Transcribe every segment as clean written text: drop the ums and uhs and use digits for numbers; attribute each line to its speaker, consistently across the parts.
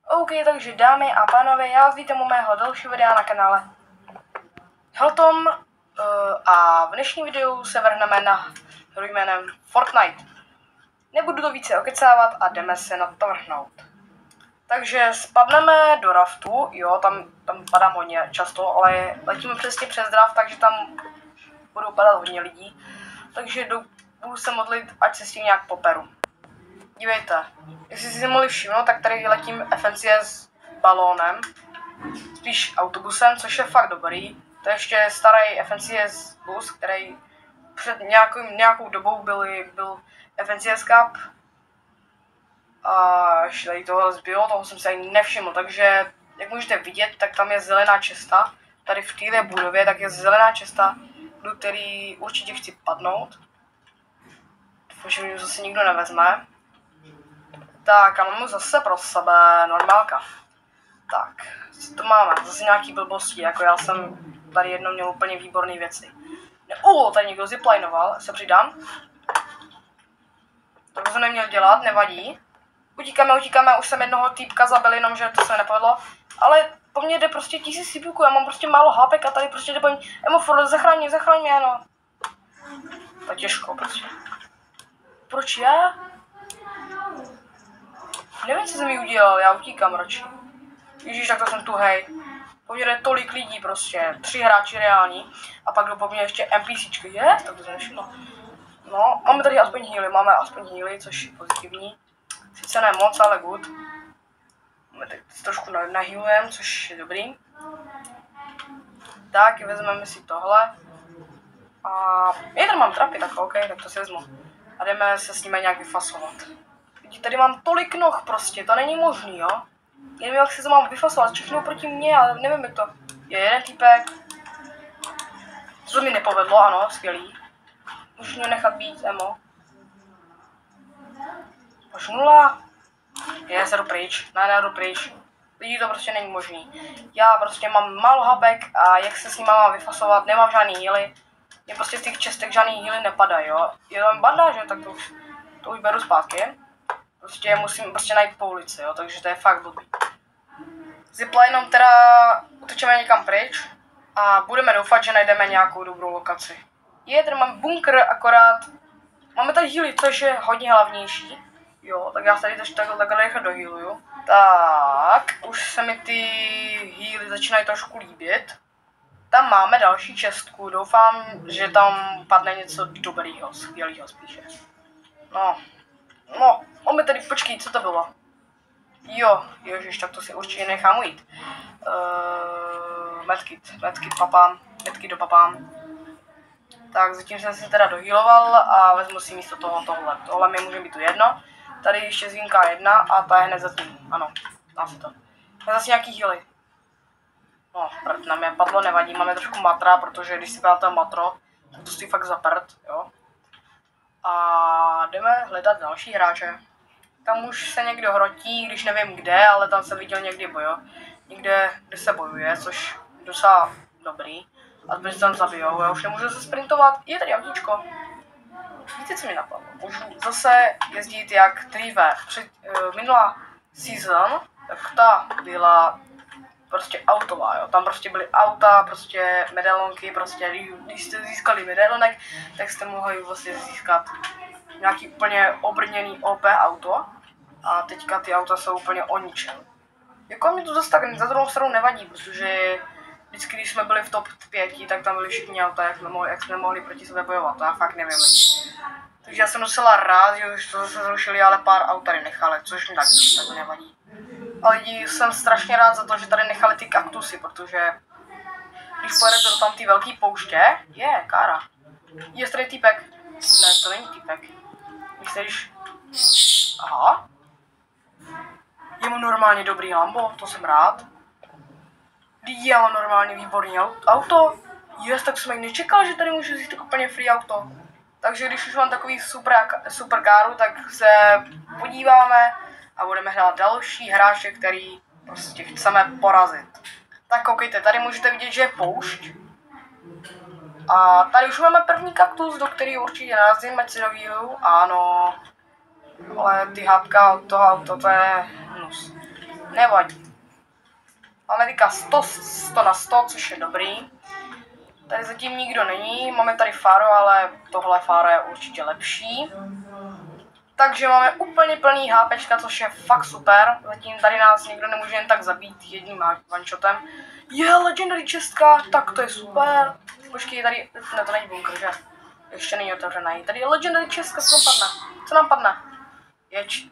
Speaker 1: OK, takže dámy a pánové, já vás vítám u mého dalšího videa na kanále Heltom a v dnešním videu se vrhneme na hru jménem Fortnite. Nebudu to více okecávat a jdeme se na to vrhnout. Takže spadneme do raftu, jo, tam padám hodně často, ale letíme přesně přes draft, takže tam budou padat hodně lidí. Takže budu se modlit, ať se s tím nějak poperu. Dívejte, jestli si mohli všimnout, tak tady letím FNCS balónem, spíš autobusem, což je fakt dobrý. To je ještě starý FNCS bus, který před nějakou dobou byl FNCS Cup. A ještě tady toho zbylo, toho jsem se ani nevšiml, takže jak můžete vidět, tak tam je zelená česta. Tady v téhle budově tak je zelená česta, do který určitě chci padnout. Doufám, že mě zase nikdo nevezme. Tak a mám zase pro sebe normálka. Tak, co to máme? Zase nějaký blbosti, jako já jsem tady jednou měl úplně výborné věci. Tady někdo ziplinoval, se přidám. To jsem neměl dělat, nevadí. Utíkáme, už jsem jednoho týpka zabil, jenom že to se nepovedlo. Ale po mně jde prostě 1000 týpků, já mám prostě málo hápek a tady prostě jde po mně. Emofor, zachraň mě, no. To je těžko prostě. Proč já? Nevím, co jsem jí udělal, já utíkám radši. Ježíš, tak to jsem tuhej. Po mně jde tolik lidí prostě, 3 hráči reální. A pak jdou po mně ještě NPCčky, tak to jsem nešlo. No, máme tady aspoň healy, což je pozitivní. Sice ne moc, ale good. Máme teď trošku nahealujem, což je dobrý. Tak, vezmeme si tohle. A tady mám trapy, tak OK, tak to si vezmu. A jdeme se s nimi nějak vyfasovat. Tady mám tolik noh prostě, to není možný, jo? Nevím, jak se to mám vyfasovat, všechno proti mně, ale nevím, jak to. Je jeden týpek. To se mi nepovedlo, ano, skvělý. Můžu mě nechat být, emo. Už 0. Se jdu pryč, jdu pryč. Lidi, to prostě není možný. Já prostě mám málo hapek a jak se s nima mám vyfasovat, nemám žádný healy. Mě prostě z těch čestek žádný healy nepadají, jo? Je tam bandáže, tak to už beru zpátky. Prostě musím najít po ulici, jo, takže to je fakt blbý. Ziplineom teda utočíme někam pryč a budeme doufat, že najdeme nějakou dobrou lokaci. Tady mám bunkr, akorát máme tady healy, což je hodně hlavnější. Jo, tak já tady takhle rychle dohealuju. Tak, už se mi ty healy začínají trošku líbit. Tam máme další čestku, doufám, že tam padne něco dobrýho, skvělýho spíše. No, máme tady, počkej, co to bylo? Ježiš, tak to si určitě nechám ujít. Medkit dopapám. Tak, zatím jsem si teda dohealoval a vezmu si místo toho tohle. Tohle mi může být tu jedno. Tady ještě zvínka 1 a ta je hned za tím. Ano, dá se to. Je zase nějaký healy. No, prd na mě padlo, nevadí, máme trošku matra, protože když si dáte matro, tak to stojí fakt za prd, jo. A jdeme hledat další hráče. Tam už se někdo hrotí, když nevím kde, ale tam jsem viděl někdy někde, kde se bojuje, což je docela dobrý. A zbyt se tam zabijou, já už nemůžu se sprintovat, je tady autíčko. Víte, co mi napadlo? Můžu zase jezdit jak dříve. Minulá season, tak ta byla prostě autová, jo. Tam prostě byly auta, prostě medalonky, prostě když jste získali medalonek, tak jste mohli vlastně získat nějaký úplně obrněný OP auto. A teďka ty auta jsou úplně o ničem. Jako mi to zase tak za druhou stranu nevadí, protože vždycky, když jsme byli v top 5, tak tam byly všichni auta, jak jsme mohli proti sobě bojovat, to já fakt nevím. Takže já jsem docela rád, že už to zase zrušili, ale pár aut tady nechali, což mi tak nevadí. Ale jsem strašně rád za to, že tady nechali ty kaktusy, protože když pojedete do tam ty velký pouště, kára. Je tady týpek. Ne, to není týpek. Myslíš? Aha. Je mu normálně dobrý Lambo, to jsem rád. Já mám normálně výborný auto. Tak jsem ani nečekal, že tady můžu zjistit úplně free auto. Takže když už mám takový super káru, tak se podíváme a budeme hrát další hráče, který prostě chceme porazit. Tak koukejte, tady můžete vidět, že je poušť. A tady už máme první kaktus, do který určitě narazím, ať si dovíju. Ano, ale ty hápka od toho auto, to je hnus. Nevadí. Máme teďka 100 na 100, což je dobrý. Tady zatím nikdo není, máme tady Faro, ale tohle Faro je určitě lepší. Takže máme úplně plný HPčka, což je fakt super. Zatím tady nás nikdo nemůže jen tak zabít jedním one-shotem. Je legendary čestka, tak to je super. Počkej, tady, ne, to není bunkr, že? Ještě není otevřený. Tady je legendary čestka, co nám padne? Co nám padne? Ječ.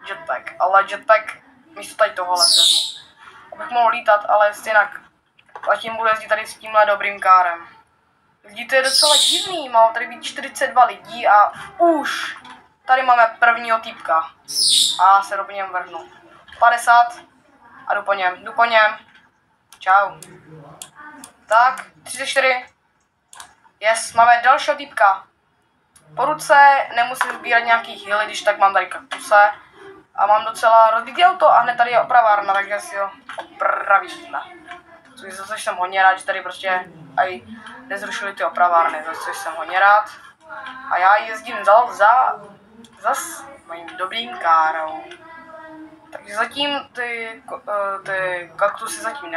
Speaker 1: Jetpack, ale jetpack místo tady tohohle vezmu. Abych mohl lítat, ale jinak zatím budu jezdit tady s tímhle dobrým kárem. Lidi, to je docela divný, má tady být 42 lidí a už tady máme prvního týpka. A se do něm vrhnu. 50 a jdu po něm. Čau. Tak, 34. Yes, máme dalšího týpka. Po ruce nemusím sbírat nějaký healy, když tak mám tady kaktuse. A mám docela rozbitý auto a hned tady je opravárna, takže si ho opravíme. Což jsem hodně rád, že tady prostě aj nezrušili ty opravárny, což jsem hodně rád. A já jezdím za mým dobrým károu. Takže zatím ty kaktusy zatím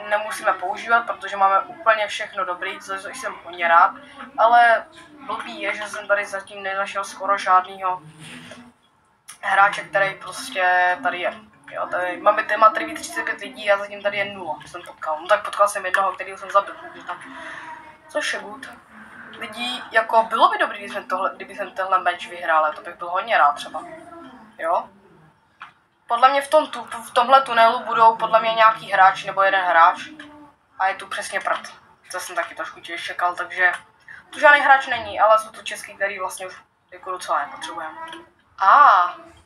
Speaker 1: nemusíme používat, protože máme úplně všechno dobrý, což jsem hodně rád. Ale blbý je, že jsem tady zatím nenašel skoro žádnýho hráče, který prostě tady je. Jo, tady máme téma, tady být 35 lidí a zatím tady je 0, jsem potkal. No tak potkal jsem jednoho, kterýho jsem zabil. Což je good. Lidí, jako bylo by dobrý, kdyby jsem tenhle match vyhrál, ale to bych byl hodně rád třeba. Jo? Podle mě v tomhle tunelu budou podle mě nějaký hráč nebo jeden hráč. A je tu přesně prd. To jsem taky trošku těž čekal, takže tu žádný hráč není, ale jsou to český, který vlastně už jako docela nepotřebujeme.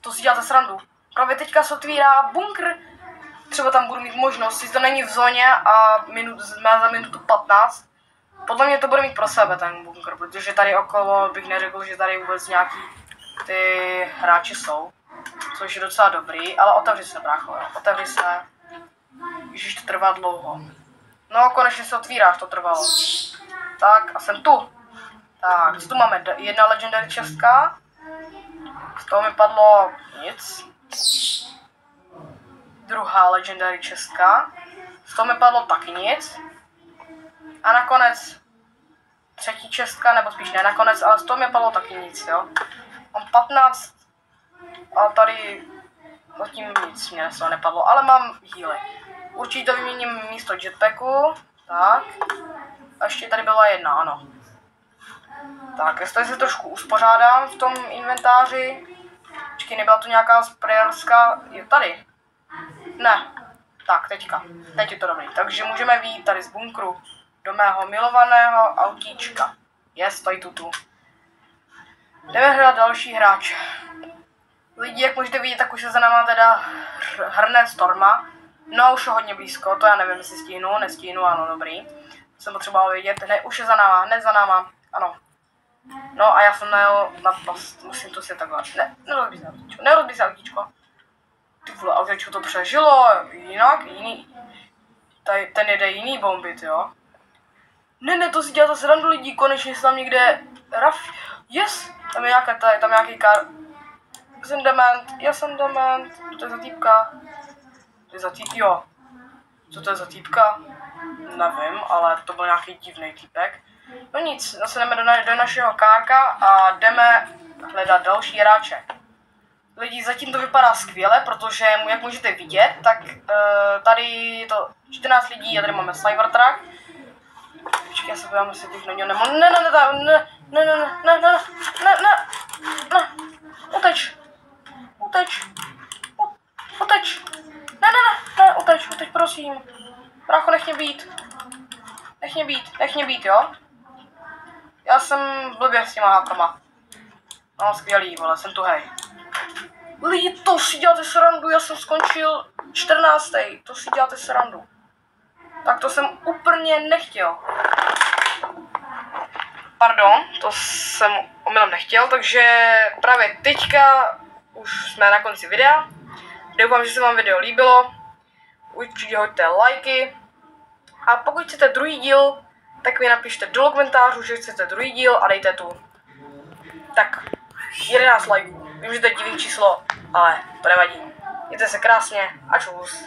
Speaker 1: To si děláte srandu. Právě teďka se otvírá bunkr. Třeba tam budu mít možnost, jestli to není v zóně a za minutu 15. Podle mě to bude mít pro sebe ten bunkr, protože tady okolo bych neřekl, že tady vůbec nějaký ty hráči jsou. Což je docela dobrý, ale otevři se, brácho, jo. Otevři se. Ježiš, to trvá dlouho. No, konečně se otvíráš, to trvalo. Tak, a jsem tu. Tak, co tu máme? Jedna legendary čestka. Z toho mi padlo nic. Druhá legendary čestka. Z toho mi padlo taky nic. A nakonec třetí čestka, nebo spíš ne nakonec, ale z toho mi padlo taky nic, jo. Mám 15 a tady zatím nic mě z toho nepadlo, ale mám healy. Určitě to vyměním místo jetpacku. Tak. A ještě tady byla jedna, ano. Tak, jestli se trošku uspořádám v tom inventáři. Počkej, nebyla tu nějaká sprayerská, je tady. Ne. Tak, teďka. Teď je to dobrý. Takže můžeme vyjít tady z bunkru do mého milovaného autíčka. Stojí tu. Jdeme hledat další hráče. Lidi, jak můžete vidět, tak už se za náma teda hrne Storma. No a už je hodně blízko, to já nevím, jestli nestíhnu, ano, dobrý. Jsem potřeboval vědět, už je hned za náma, ano. No a já jsem najel na past, musím to si takhle, nerozbíj se autíčko. Ty vole, autíčko to přežilo, jiný, ten jede jiný bombit, jo. Ne, to si děláte srandu lidí, konečně se tam někde yes, tam je nějaký kar. Já jsem dement, to je za týpka. To je za týp, jo. Co to je za týpka? Nevím, ale to byl nějaký divný týpek. No nic, zase jdeme do našeho kárka a jdeme hledat další hráče. Lidi, zatím to vypadá skvěle, protože jak můžete vidět, tak tady je to 14 lidí a tady máme Cyber Truck. Počkej, já se podívám, jestli bych na něho nemohl. Ne. Uteč, prosím. Brácho, nech mě být, jo? Já jsem blbě s těma hákama. No, skvělý, vole, jsem tuhej. Lidi, to si děláte srandu, já jsem skončil 14. To si děláte srandu. Tak to jsem úplně nechtěl. Pardon, to jsem omylem nechtěl, takže právě teďka už jsme na konci videa. Doufám, že se vám video líbilo. Určitě hoďte lajky. A pokud chcete druhý díl, tak mi napište do komentářů, že chcete druhý díl a dejte tu. Tak, 11 lajků. Vím, že to je divný číslo, ale to nevadí. Mějte se krásně a čus.